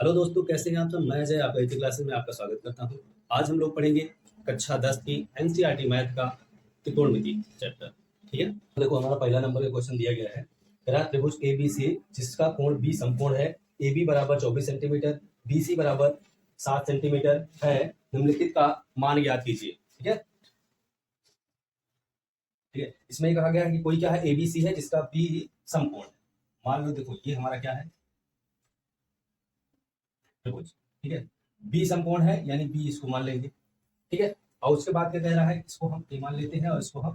Hello दोस्तों, कैसे हैं आप सब। मैं अजय, आपका इसी क्लासेस में आपका स्वागत करता हूं। आज हम लोग पढ़ेंगे कक्षा 10 की एनसीईआरटी मैथ का त्रिकोणमिति चैप्टर। ठीक है, तो देखो हमारा पहला नंबर का क्वेश्चन दिया गया है। कह रहा है त्रिभुज एबीसी जिसका कोण बी समकोण है, AB बराबर 24 सेंटीमीटर, BC बराबर 7 सेंटीमीटर है, निम्नलिखित का मान ज्ञात कीजिए। ठीक है, ठीक है। इसमें कहा गया है कि कोई क्या है, एबीसी है जिसका बी समकोण है। मान लो देखो ये हमारा क्या है, त्रिभुज। ठीक है, बी समकोण है यानी बी इसको मान लेंगे। ठीक है, और उसके बाद क्या कह रहा है, इसको हम ए मान लेते हैं और इसको हम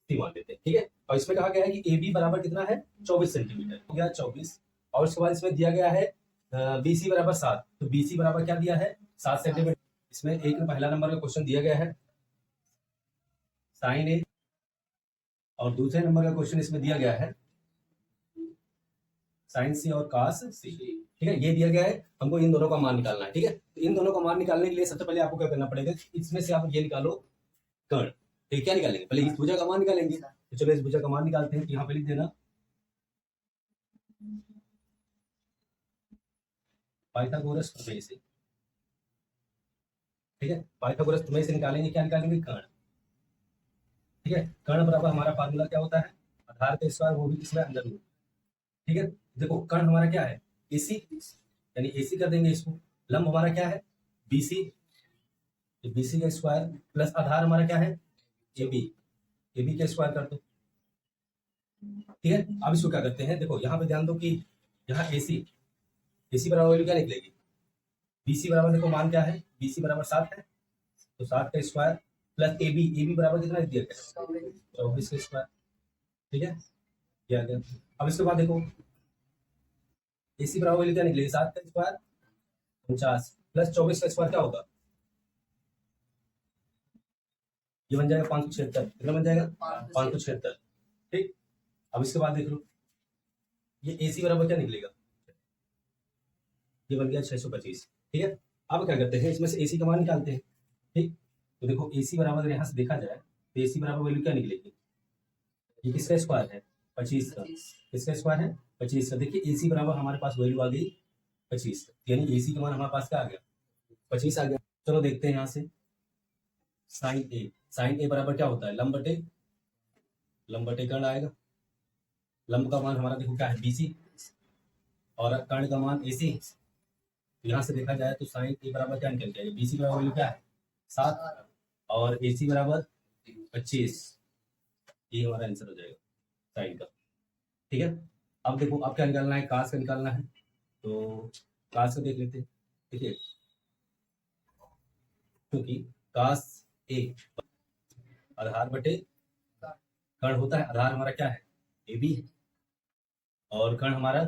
सी मान लेते हैं। ठीक है, और इसमें कहा गया है कि ए बी बराबर कितना है, 24 सेंटीमीटर हो गया 24। और उसके बाद इसमें दिया गया है बी सी बराबर 7, तो बी सी बराबर क्या दिया है, 7 सेंटीमीटर। इसमें एक पहला नंबर का क्वेश्चन दिया गया है साइन ए, और दूसरे नंबर का क्वेश्चन इसमें दिया गया है साइन सी और कास सी। ठीक है, ये दिया गया है, हमको इन दोनों का मान निकालना है। ठीक है, तो इन दोनों का मान निकालने के लिए सबसे पहले आपको क्या करना पड़ेगा, इसमें से आप ये निकालो कर्ण। तो क्या निकालेंगे, पहले इस भुजा का मान निकालेंगे। तो चलो इस भुजा का मान निकालते हैं। यहाँ पे लिख देना पाइथागोरस प्रमेय से। ठीक है, पाइथागोरस प्रमेय से निकालेंगे, क्या निकालेंगे, कर्ण। ठीक है, कर्ण बराबर हमारा फार्मूला क्या होता है, आधार का स्क्वायर, वो भी किसमें, अंदर रूट। ठीक है, देखो कर्ण हमारा क्या है, एसी, यानी एसी कर देंगे इसको। लंब हमारा क्या है, बीसी, बीसी का स्क्वायर प्लस आधार हमारा क्या है, एबी, एबी का स्क्वायर कर दो। ठीक है, अब इसको क्या करते हैं, देखो यहाँ पे ध्यान दो कि यहाँ एसी, एसी बराबर वैल्यू क्या निकलेगी, बीसी बराबर देखो मान क्या है, बीसी बराबर 7 है, तो 7 का स्क्वायर प्लस एबी, एबी बराबर कितना दिया गया, 24 का स्क्वायर। ठीक है, ये आ गया। अब इसके बाद देखो एसी बराबर वैल्यू क्या निकलेगी, 7 का स्क्वायर 49 प्लस 24 का स्क्वायर क्या होगा, ये बन जाएगा 576। कितना बन जाएगा, 576। ठीक, अब इसके बाद देख लो ये एसी बराबर क्या निकलेगा, ये बन गया 625। ठीक है, अब क्या करते हैं, इसमें से एसी का मान निकालते हैं। ठीक, तो देखो एसी बराबर यहाँ से देखा जाए तो एसी बराबर वैल्यू क्या निकलेगी, ये किसका स्क्वायर है, 25 का। किसका स्क्वायर है, 25 का। देखिए एसी बराबर हमारे पास वैल्यू आ गई 25, यानी एसी का मान हमारे पास क्या आ गया, 25 आ गया। चलो देखते हैं यहाँ से साइन ए, साइन ए बराबर क्या होता है, लंब बटे, लंब बटे कर्ण आएगा। लंब का मान हमारा देखो क्या है, बीसी, और कर्ण का मान एसी। यहाँ से देखा जाए तो साइन ए बराबर क्या निकल जाएगा, बीसी बराबर वैल्यू क्या है 7, और एसी बराबर 25। ये हमारा आंसर हो जाएगा साइन का। ठीक है, अब देखो अब क्या निकालना है, कास का निकालना है, तो कास का देख लेते हैं। ठीक है, क्योंकि कास ए आधार बटे कर्ण होता है, आधार हमारा क्या है, ए बी, और कर्ण हमारा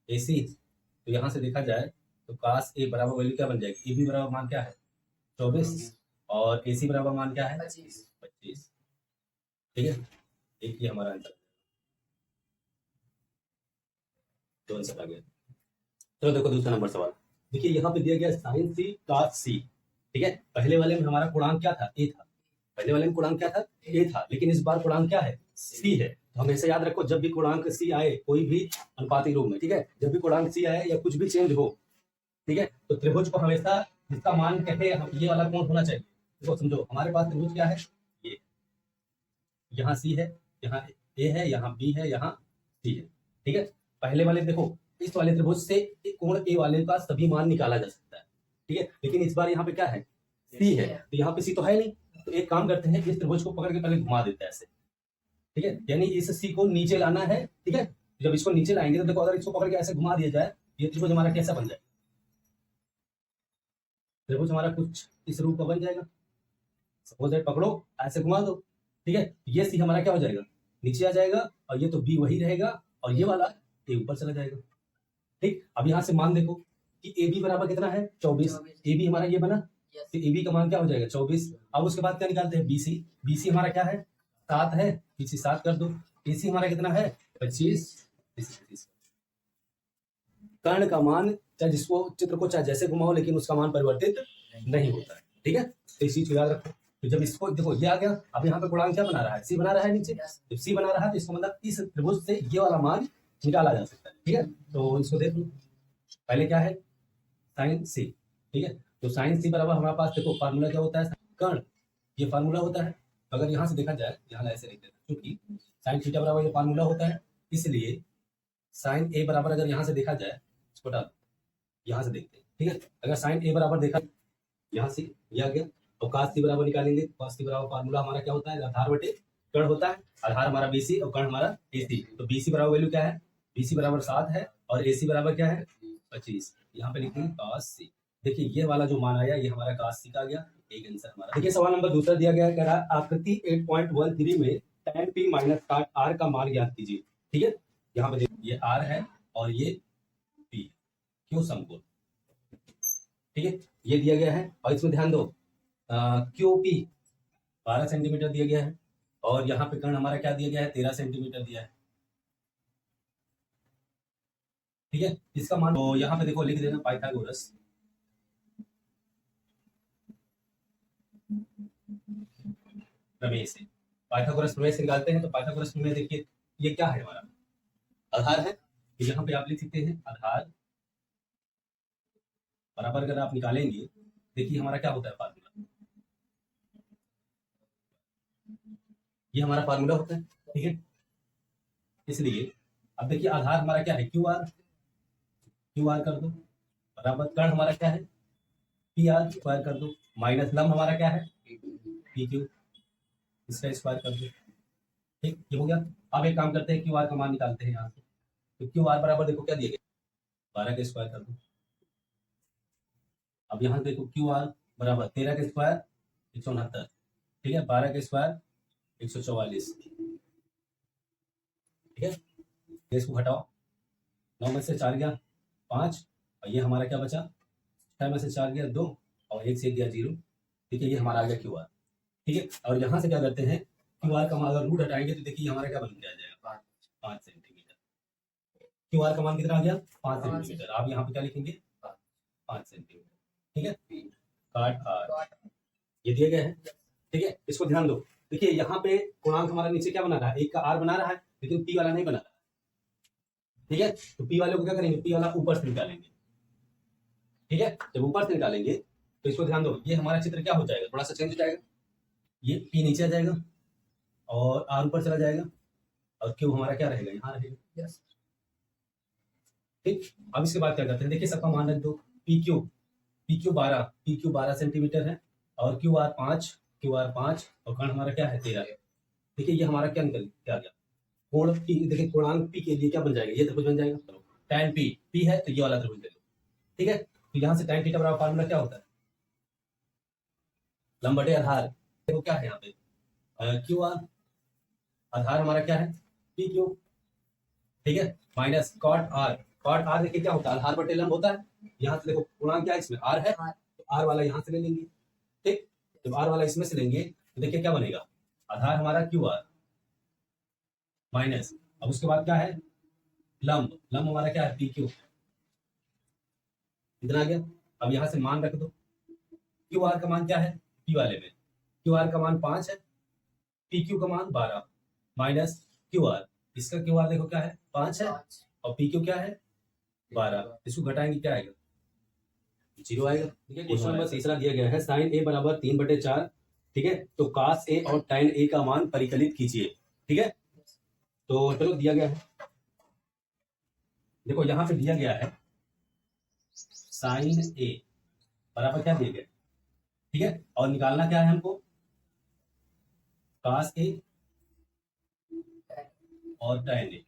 ए सी। तो यहाँ से देखा जाए तो कास ए बराबर वैल्यू क्या बन जाएगी, ए बी बराबर मान क्या है 24, और ए सी बराबर मान क्या है 25। ठीक है, एक ही हमारा आंसर, तो आंसर आ गया। चलो देखो दूसरा नंबर सवाल। देखिए यहाँ पे दिया गया साइन सी कास सी। ठीक है, पहले वाले में हमारा पूर्णांक क्या था, ए था। पहले वाले में पूर्णांक क्या था, ए था, लेकिन इस बार पूर्णांक क्या है, सी है। तो हमेशा याद रखो जब भी पूर्णांक सी आए कोई भी अनुपातिक रूप में, ठीक है, जब भी पूर्णांक सी आए या कुछ भी चेंज हो, ठीक है, तो त्रिभुज को हमेशा जिसका मान कहे ये वाला कोण होना चाहिए। देखो समझो हमारे पास त्रिभुज क्या है, ये यहाँ सी है, यहाँ ए है, यहाँ बी है, यहाँ सी है। ठीक है, पहले वाले देखो इस वाले त्रिभुज से कोण ए वाले का सभी मान निकाला जा सकता है। ठीक है, लेकिन इस बार यहाँ पे क्या है, सी है, तो यहाँ पे सी तो है नहीं। तो एक काम करते हैं, इस त्रिभुज को पकड़ के पहले घुमा देते हैं ऐसे। ठीक है, यानी इस सी को नीचे लाना है। ठीक है, जब इसको नीचे लाएंगे तो देखो अगर इसको पकड़ के ऐसे घुमा दिया जाए, ये त्रिभुज हमारा कैसा बन जाए, त्रिभुज हमारा कुछ इस रूप का बन जाएगा। सपोज दैट पकड़ो ऐसे घुमा दो। ठीक है, ये सी हमारा क्या हो जाएगा, नीचे आ जाएगा, और ये तो बी वही रहेगा, और ये वाला ए ऊपर चला जाएगा। ठीक, अब यहाँ से मान देखो कि ए बी बराबर कितना है 24, ए बी हमारा ये बना, तो ए बी का मान क्या हो जाएगा 24। अब उसके बाद क्या निकालते हैं, बीसी, बीसी हमारा क्या है 7 है, बीसी 7 कर दो। एसी हमारा कितना है 25। कर्ण का मान चाहे जिसको चित्र को चाहे जैसे घुमाओ, लेकिन उसका मान परिवर्तित नहीं होता है। ठीक है, तो इस चीज को याद रखो। तो जब इसको देखो ये आ गया, अब यहाँ पे पूर्णांक क्या बना रहा है, सी बना रहा है नीचे। जब सी बना रहा है तो इसको मतलब इस त्रिभुज से ये वाला मान निकाला जा सकता है। ठीक है, तो इसको देख लो, पहले क्या है साइन सी, ठीक है। तो साइन सी बराबर हमारे पास देखो फार्मूला क्या होता है, कर्ण, ये फार्मूला होता है। अगर यहाँ से देखा जाए, यहाँ ऐसे लिख देते हैं, क्योंकि साइन थीटा बराबर ये फार्मूला होता है, इसलिए साइन ए बराबर अगर यहाँ से देखा जाए, इसको डाल, यहाँ से देखते हैं, ठीक है। अगर साइन ए बराबर देखा, यहाँ से ये आ गया, और cos सी बराबर निकालेंगे, cos सी बराबर फार्मूला हमारा क्या होता है, आधार बटे कर्ण होता है। आधार हमारा बीसी और कर्ण हमारा एसी। तो बीसी बराबर वैल्यू क्या है, बीसी बराबर 7 है, और एसी बराबर क्या है 25। यहाँ पे लिखेंगे cos सी। देखिए ये वाला जो मान आया, ये हमारा cos सी का आ गया, एक आंसर हमारा। देखिए सवाल नंबर दूसरा दिया गया है, कह रहा है आकृति 8.13 में tan p minus cot r का मान ज्ञात कीजिए, ठीक है। यहाँ पे देखिए ये r है और ये p, क्यों समकोण, ठीक है, ये दिया गया है। और इसमें ध्यान दो, क्यू पी 12 सेंटीमीटर दिया गया है, और यहाँ पे कर्ण हमारा क्या दिया गया है, 13 सेंटीमीटर दिया है, ठीक है। इसका मान तो यहाँ पे देखो लिख देना पाइथागोरस प्रमेय से। पाइथागोरस प्रमेय से निकालते हैं। तो पाइथागोरस प्रमेय देखिए ये क्या है, हमारा आधार है, तो यहाँ पे आप लिख सकते हैं आधार बराबर, अगर आप निकालेंगे देखिए हमारा क्या होता है फार्मूला, ये हमारा फार्मूला होता है, ठीक है। इसलिए अब देखिए आधार हमारा क्या है, क्यू आर, क्यू आर कर दो, बराबर कर्ण हमारा क्या है, पी आर स्क्वायर कर दो, माइनस लंब हमारा क्या है, पी क्यू, इसका स्क्वायर कर दो, ठीक, ये हो गया। अब एक काम करते हैं, क्यू आर का मान निकालते हैं यहाँ से। तो क्यू आर बराबर देखो क्या दिया गया, 12 का स्क्वायर कर दो। अब यहाँ देखो क्यू आर बराबर 13 का स्क्वायर 169, ठीक है, 12 का स्क्वायर 144, ठीक है। इसको घटाओ, 9 में से 4 गया 5, और ये हमारा क्या बचा, 6 में से 4 गया 2, और 1 से गया 0, ठीक है। ये हमारा आ गया क्यू आर, ठीक है। और यहाँ से क्या करते हैं, क्यू आर का मान अगर रूट हटाएंगे तो देखिए हमारा क्या बन के आ जाएगा, 5 सेंटीमीटर। क्यू आर का मान कितना आ गया, 5 सेंटीमीटर। आप यहाँ पे क्या लिखेंगे, 5 सेंटीमीटर, ठीक है। काट आर ये दिया गया है, ठीक है। इसको ध्यान दो, देखिए यहाँ पे पूर्णांक हमारा नीचे क्या बना रहा है, एक का आर बना रहा है, लेकिन पी वाला नहीं बना रहा है, ठीक है। तो पी वाले को क्या करेंगे, पी वाला ऊपर से निकालेंगे, ठीक है। जब ऊपर से निकालेंगे तो इसको ध्यान दो, ये हमारा चित्र क्या हो जाएगा, थोड़ा सा चेंज हो जाएगा, ये पी नीचे आ जाएगा और आर ऊपर चला जाएगा, और क्यू हमारा क्या रहेगा, यहाँ रहेगा, ठीक। अब इसके बाद क्या करते हैं, देखिए सबका मान रख दो, P Q, P Q 12 centimetre है, और क्यू आर 5, और कर्ण हमारा क्या है 13 है। देखिए ये हमारा क्या निकल क्या गया, कोण पी, देखिए पूर्णांक पी के लिए क्या बन जाएगा, ये त्रिभुज बन जाएगा, tan पी, पी है तो ये वाला त्रिभुज ले लो, ठीक है। तो यहाँ से tan थीटा बराबर फार्मूला क्या होता है, लंब बटे आधार, देखो क्या है यहाँ पे क्यू आर, आधार हमारा क्या है पी क्यू, ठीक है, minus cot R, cot R देखिए क्या होता है, आधार बटे लंब होता है। यहाँ से देखो पूर्णांक क्या है, इसमें आर है, तो आर वाला यहाँ से ले लेंगे, ठीक। जब आर वाला इसमें से लेंगे तो देखिए क्या बनेगा, आधार हमारा क्यू आर माइनस, अब उसके बाद क्या है लंब, लंब हमारा क्या है पी क्यू, इतना आ गया। अब यहाँ से मान रख दो, क्यू आर का मान क्या है, पी वाले में क्यू आर का मान 5 है, पी क्यू का मान 12, माइनस क्यू आर, इसका क्यू आर देखो क्या है 5 है, और पी क्यू क्या है 12, इसको घटाएंगे क्या आएगा, 0 आएगा, ठीक है। क्वेश्चन नंबर तीसरा दिया गया है, साइन ए बराबर 3/4, ठीक है। तो कास ए और tan ए का मान परिकलित कीजिए, ठीक है। तो चलो दिया गया है, देखो यहाँ पे दिया गया है साइन ए बराबर क्या दिया गया, ठीक है, और निकालना क्या है हमको, कास ए और tan ए,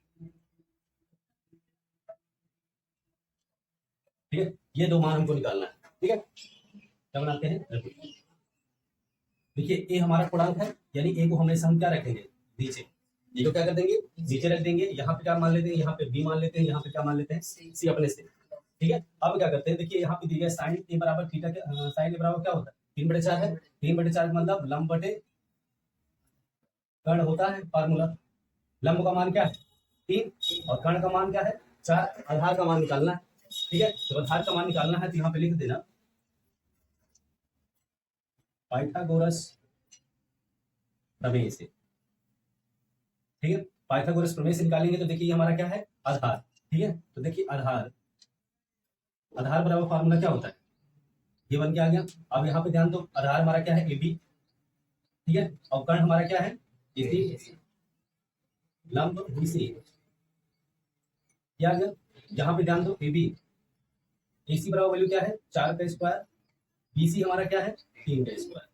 ठीक है। ये दो मान हमको निकालना है, ठीक है। क्या बनाते हैं, देखिए ए हमारा पूर्णांक है, यानी ए को हमेशा हम क्या रखेंगे नीचे, ये को क्या कर देंगे नीचे रख देंगे। यहाँ पे क्या मान लेते हैं, यहाँ पे बी मान लेते हैं, यहाँ पे क्या मान लेते हैं सी अपने से, ठीक है। अब क्या करते हैं, देखिए यहाँ पे दिया है साइन ए बराबर थीटा के, साइन ए बराबर क्या होता है 3/4 है, 3/4 मतलब लंब बटे कर्ण होता है फार्मूला। लंब का मान क्या है 3, और कर्ण का मान क्या है 4, आधार का मान निकालना है, ठीक है। तो आधार का मान निकालना है तो यहाँ पे लिख देना पाइथागोरस प्रमेय से, ठीक है। पाइथागोरस प्रमेय से निकालेंगे तो देखिए हमारा क्या है आधार, ठीक है। तो देखिए आधार आधार बराबर फार्मूला क्या होता है, ये बन के आ गया। अब यहाँ पे ध्यान दो, आधार हमारा क्या है, ए बी, ठीक है, और कर्ण हमारा क्या है, AC, लंब BC, क्या आ गया। यहाँ पे ध्यान दो, ए बी, AC बराबर वैल्यू क्या है, 4 का स्क्वायर, BC हमारा क्या है, 3 का स्क्वायर,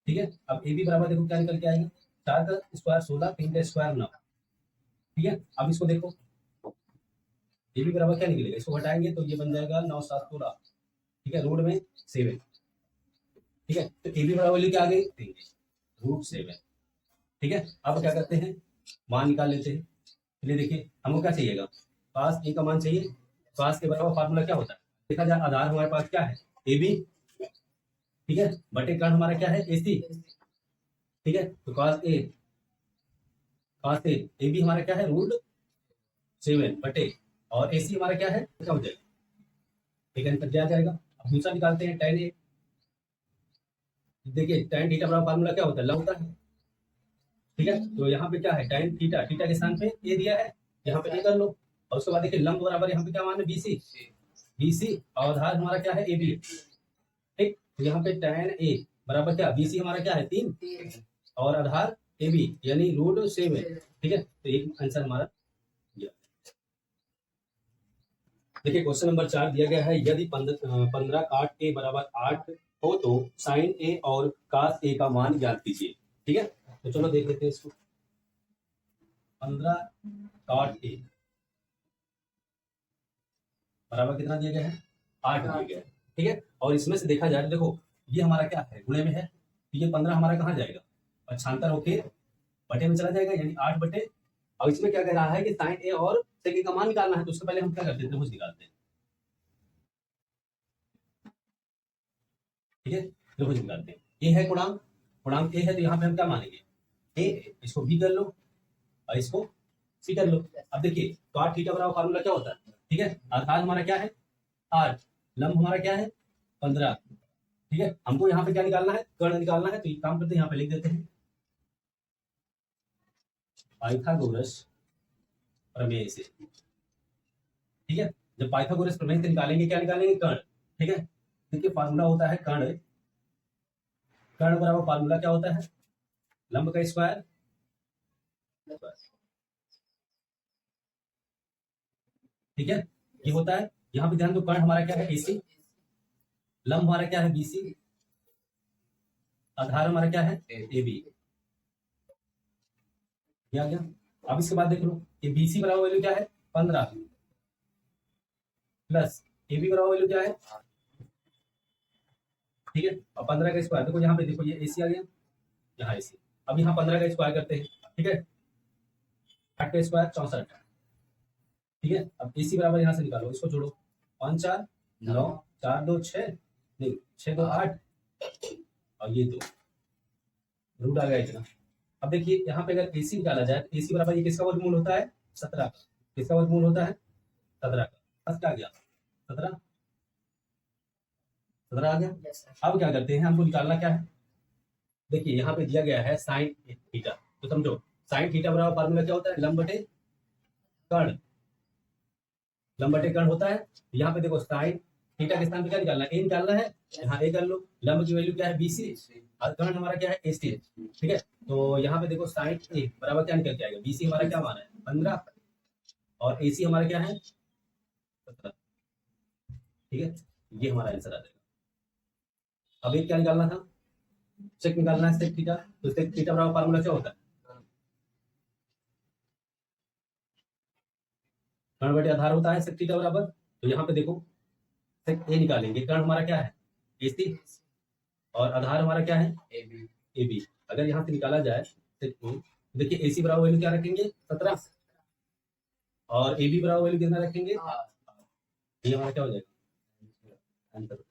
ठीक है। अब AB बराबर देखो क्या निकल के आएगा, 4 का स्क्वायर 16, 3 का स्क्वायर 9, ठीक है। अब इसको देखो, AB बराबर क्या निकलेगा, इसको हटाएंगे तो ये बन जाएगा 9 7 16, ठीक है, रूट में 7, ठीक है। तो AB बराबर वैल्यू क्या आ गई, √7, ठीक है। अब क्या करते हैं, मान निकाल लेते हैं। चलिए देखिए, हमको क्या चाहिएगा, पास ए का मान चाहिए। पास के बराबर फार्मूला क्या होता है, देखा जाए आधार हमारे पास क्या है, ए बी, ठीक है, बटे कर्ण हमारा क्या है, AC, ठीक है। तो cos ए बी हमारा क्या है, √7 बटे, और AC हमारा क्या है, क्या हो जाएगा, ठीक है, कट जाएगा। अब दूसरा निकालते हैं, tan A, देखिए tan थीटा बराबर फार्मूला क्या होता है, लंब होता है, ठीक है। तो यहाँ पे क्या है, tan थीटा, थीटा के स्थान पे ए दिया है, यहाँ पे ए कर लो, और उसके बाद देखिए लंब बराबर यहाँ पे क्या मान है, BC, और आधार हमारा क्या है, AB, ठीक। तो यहाँ पे tan A बराबर क्या, BC हमारा क्या है 3, और आधार AB यानी √7, ठीक है। तो एक आंसर हमारा ये। देखिए क्वेश्चन नंबर 4 दिया गया है, यदि 15 cot A बराबर 8 हो तो sin A और cos A का मान ज्ञात कीजिए, ठीक है। तो चलो देख लेते हैं इसको, 15 cot A बराबर कितना दिया गया है, 8 दिया गया है, ठीक है। और इसमें से देखा जाए तो देखो ये हमारा क्या है, गुणे में है, तो ये 15 हमारा कहाँ जाएगा, पक्षांतर होके बटे में चला जाएगा, यानी 8 बटे। और इसमें क्या कह रहा है कि साइन ए और सेक ए का मान निकालना है, तो उससे पहले हम क्या करते हैं, त्रिभुज निकालते हैं, ठीक है, त्रिभुज निकालते हैं। ए है गुणांक, गुणांक ए है, तो यहाँ पे हम क्या मानेंगे, ए, इसको बी कर लो और इसको सी कर लो। अब देखिए cot थीटा बराबर फार्मूला क्या होता है, ठीक है, आधार हमारा क्या है 8, लंब हमारा क्या है 15, ठीक है। हमको यहाँ पे क्या निकालना है, कर्ण निकालना है, तो एक काम करते हैं, यहाँ पे लिख देते हैं पाइथागोरस प्रमेय से, ठीक है। जब पाइथागोरस प्रमेय से निकालेंगे, क्या निकालेंगे, कर्ण, ठीक है। देखिए फार्मूला होता है कर्ण, कर्ण बराबर फार्मूला क्या होता है, लंब का स्क्वायर, ठीक है, ये होता है। यहाँ पे ध्यान दो, कर्ण हमारा क्या है, AC, लंब हमारा क्या है, BC, आधार हमारा क्या है, AB, ये आ गया। अब इसके बाद देख लो, ये BC बराबर वैल्यू क्या है 15, प्लस AB बराबर वैल्यू क्या है, ठीक है। और 15 का स्क्वायर, देखो यहाँ पे देखो ये AC आ गया, यहाँ AC। अब यहाँ 15 का स्क्वायर करते हैं, ठीक है, 8 का स्क्वायर 64, ठीक है। अब AC बराबर यहाँ से निकालो, इसको जोड़ो, 5 4 9, 4 2 6, नहीं 6 2 8, और ये 2, रूट आ गया इतना। अब देखिए यहाँ पे अगर AC निकाला जाए, तो AC बराबर ये किसका वर्गमूल होता है, 17 का, किसका वर्गमूल होता है 17 का, बस क्या आ गया 17, 17 आ गया। अब क्या करते हैं, हमको निकालना क्या है, देखिए यहाँ पे दिया गया है साइन थीटा, तो समझो साइन थीटा बराबर फार्मूला क्या होता है, लंब बटे कर्ण, लंब बटे कर्ण होता है। यहाँ पे देखो साइन थीटा के स्थान पे क्या निकालना है, ए निकालना है, यहाँ ए कर लो, लंब की वैल्यू क्या है BC, और कर्ण हमारा क्या है AC, ठीक है। तो यहाँ पे देखो साइन ए बराबर क्या निकल के आएगा, BC हमारा क्या मान है 15, और AC हमारा क्या है 17, ठीक है। ये हमारा आंसर आ जाएगा। अब एक क्या निकालना था, सेक निकालना है, सेक थीटा, तो सेक थीटा बराबर फार्मूला क्या होता है, कर्ण बटे आधार होता है सेक थीटा बराबर। तो यहाँ पे देखो सेक ए निकालेंगे, कर्ण हमारा क्या है AC, और आधार हमारा क्या है AB। अगर यहाँ से निकाला जाए सेक ए, देखिए AC बराबर वैल्यू क्या रखेंगे 17, और AB बराबर वैल्यू कितना रखेंगे, ये हमारा क्या हो जाएगा आंसर।